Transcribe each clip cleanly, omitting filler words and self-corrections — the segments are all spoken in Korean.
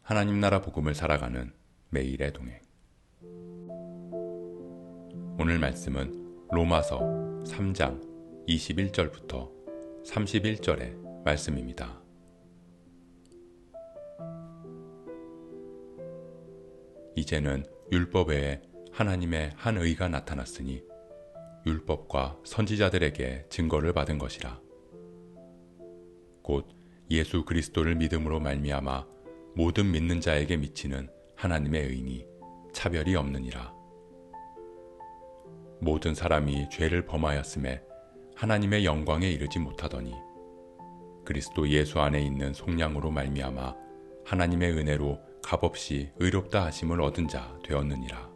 하나님 나라 복음을 살아가는 매일의 동행. 오늘 말씀은 로마서 3장 21절부터 31절의 말씀입니다. 이제는 율법 외에 하나님의 한 의가 나타났으니 율법과 선지자들에게 증거를 받은 것이라. 곧 예수 그리스도를 믿음으로 말미암아 모든 믿는 자에게 미치는 하나님의 의니 차별이 없느니라. 모든 사람이 죄를 범하였음에 하나님의 영광에 이르지 못하더니 그리스도 예수 안에 있는 속량으로 말미암아 하나님의 은혜로 값없이 의롭다 하심을 얻은 자 되었느니라.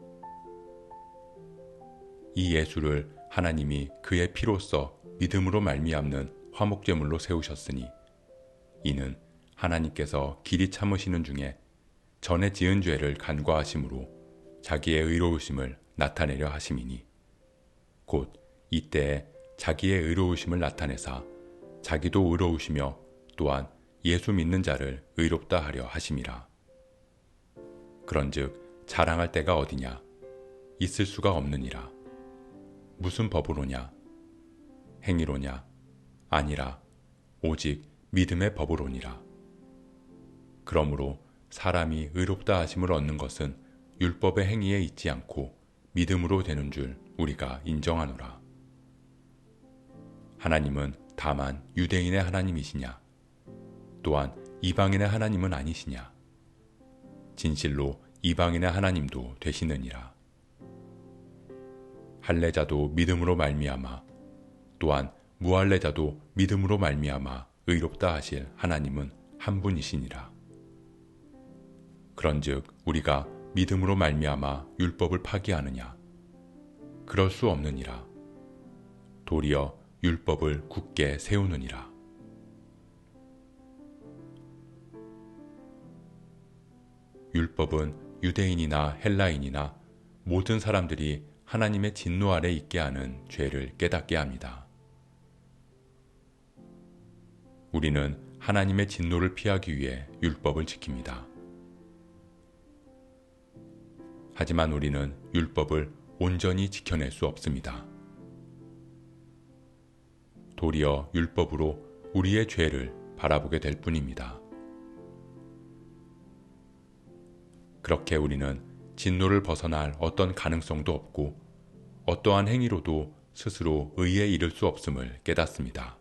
이 예수를 하나님이 그의 피로써 믿음으로 말미암는 화목제물로 세우셨으니 이는 하나님께서 길이 참으시는 중에 전에 지은 죄를 간과하심으로 자기의 의로우심을 나타내려 하심이니 곧 이때에 자기의 의로우심을 나타내사 자기도 의로우시며 또한 예수 믿는 자를 의롭다 하려 하심이라. 그런즉 자랑할 때가 어디냐? 있을 수가 없느니라. 무슨 법으로냐? 행위로냐? 아니라 오직 믿음의 법으로니라. 그러므로 사람이 의롭다 하심을 얻는 것은 율법의 행위에 있지 않고 믿음으로 되는 줄 우리가 인정하노라. 하나님은 다만 유대인의 하나님이시냐? 또한 이방인의 하나님은 아니시냐? 진실로 이방인의 하나님도 되시느니라. 할례자도 믿음으로 말미암아 또한 무할례자도 믿음으로 말미암아 의롭다 하실 하나님은 한 분이시니라. 그런즉 우리가 믿음으로 말미암아 율법을 파기하느냐? 그럴 수 없느니라. 도리어 율법을 굳게 세우느니라. 율법은 유대인이나 헬라인이나 모든 사람들이 하나님의 진노 아래 있게 하는 죄를 깨닫게 합니다. 우리는 하나님의 진노를 피하기 위해 율법을 지킵니다. 하지만 우리는 율법을 온전히 지켜낼 수 없습니다. 도리어 율법으로 우리의 죄를 바라보게 될 뿐입니다. 그렇게 우리는 진노를 벗어날 어떤 가능성도 없고 어떠한 행위로도 스스로 의에 이를 수 없음을 깨닫습니다.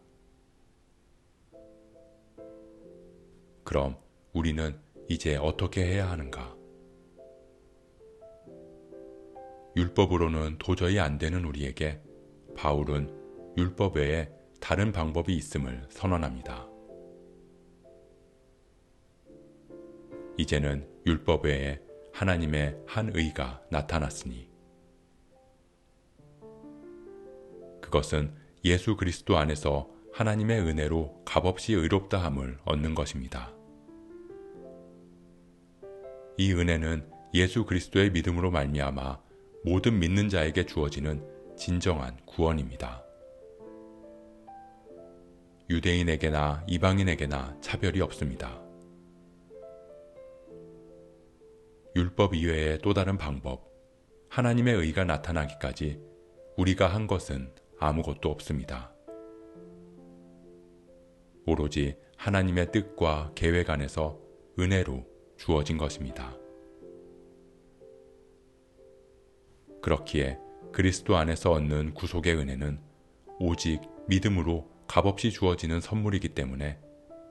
그럼 우리는 이제 어떻게 해야 하는가? 율법으로는 도저히 안 되는 우리에게 바울은 율법 외에 다른 방법이 있음을 선언합니다. 이제는 율법 외에 하나님의 한 의가 나타났으니 그것은 예수 그리스도 안에서 하나님의 은혜로 값없이 의롭다함을 얻는 것입니다. 이 은혜는 예수 그리스도의 믿음으로 말미암아 모든 믿는 자에게 주어지는 진정한 구원입니다. 유대인에게나 이방인에게나 차별이 없습니다. 율법 이외의 또 다른 방법, 하나님의 의가 나타나기까지 우리가 한 것은 아무것도 없습니다. 오로지 하나님의 뜻과 계획 안에서 은혜로 주어진 것입니다. 그렇기에 그리스도 안에서 얻는 구속의 은혜는 오직 믿음으로 값없이 주어지는 선물이기 때문에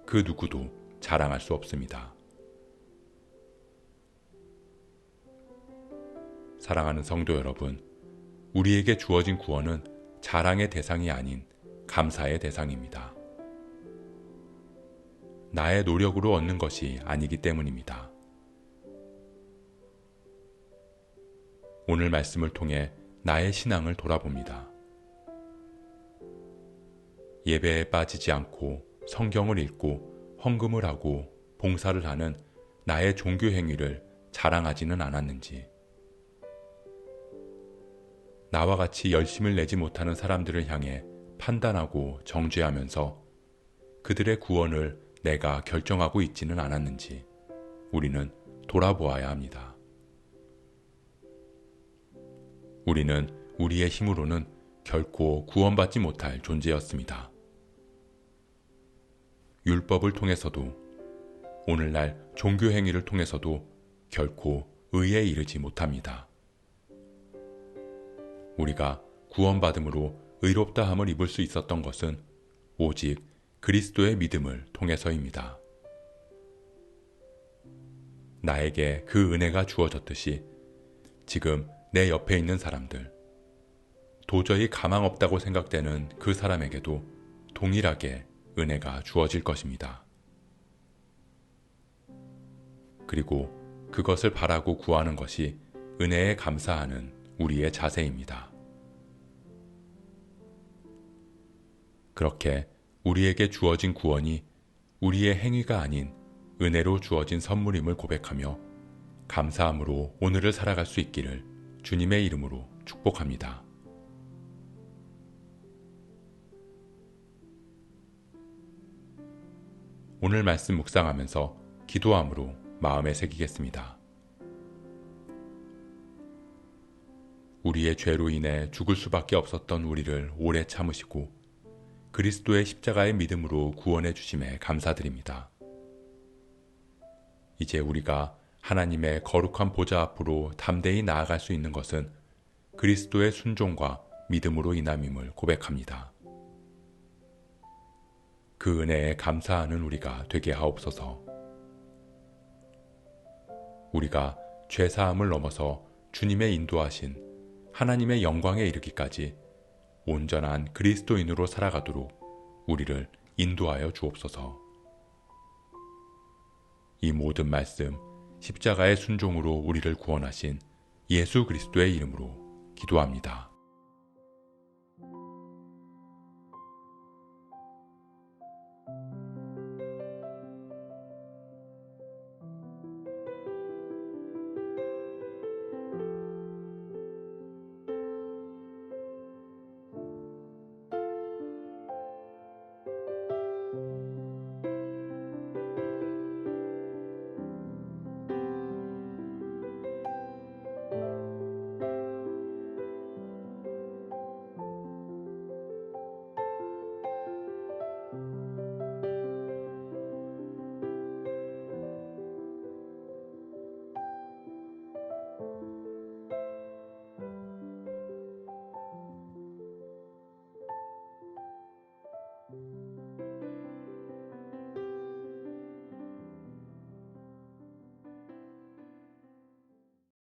그 누구도 자랑할 수 없습니다. 사랑하는 성도 여러분, 우리에게 주어진 구원은 자랑의 대상이 아닌 감사의 대상입니다. 나의 노력으로 얻는 것이 아니기 때문입니다. 오늘 말씀을 통해 나의 신앙을 돌아봅니다. 예배에 빠지지 않고 성경을 읽고 헌금을 하고 봉사를 하는 나의 종교 행위를 자랑하지는 않았는지, 나와 같이 열심을 내지 못하는 사람들을 향해 판단하고 정죄하면서 그들의 구원을 내가 결정하고 있지는 않았는지 우리는 돌아보아야 합니다. 우리는 우리의 힘으로는 결코 구원받지 못할 존재였습니다. 율법을 통해서도 오늘날 종교 행위를 통해서도 결코 의에 이르지 못합니다. 우리가 구원받음으로 의롭다함을 입을 수 있었던 것은 오직 그리스도의 믿음을 통해서입니다. 나에게 그 은혜가 주어졌듯이 지금 내 옆에 있는 사람들, 도저히 가망 없다고 생각되는 그 사람에게도 동일하게 은혜가 주어질 것입니다. 그리고 그것을 바라고 구하는 것이 은혜에 감사하는 우리의 자세입니다. 그렇게 우리에게 주어진 구원이 우리의 행위가 아닌 은혜로 주어진 선물임을 고백하며 감사함으로 오늘을 살아갈 수 있기를 주님의 이름으로 축복합니다. 오늘 말씀 묵상하면서 기도함으로 마음에 새기겠습니다. 우리의 죄로 인해 죽을 수밖에 없었던 우리를 오래 참으시고 그리스도의 십자가의 믿음으로 구원해 주심에 감사드립니다. 이제 우리가 하나님의 거룩한 보좌 앞으로 담대히 나아갈 수 있는 것은 그리스도의 순종과 믿음으로 인함임을 고백합니다. 그 은혜에 감사하는 우리가 되게 하옵소서. 우리가 죄사함을 넘어서 주님의 인도하신 하나님의 영광에 이르기까지 온전한 그리스도인으로 살아가도록 우리를 인도하여 주옵소서. 이 모든 말씀 십자가의 순종으로 우리를 구원하신 예수 그리스도의 이름으로 기도합니다.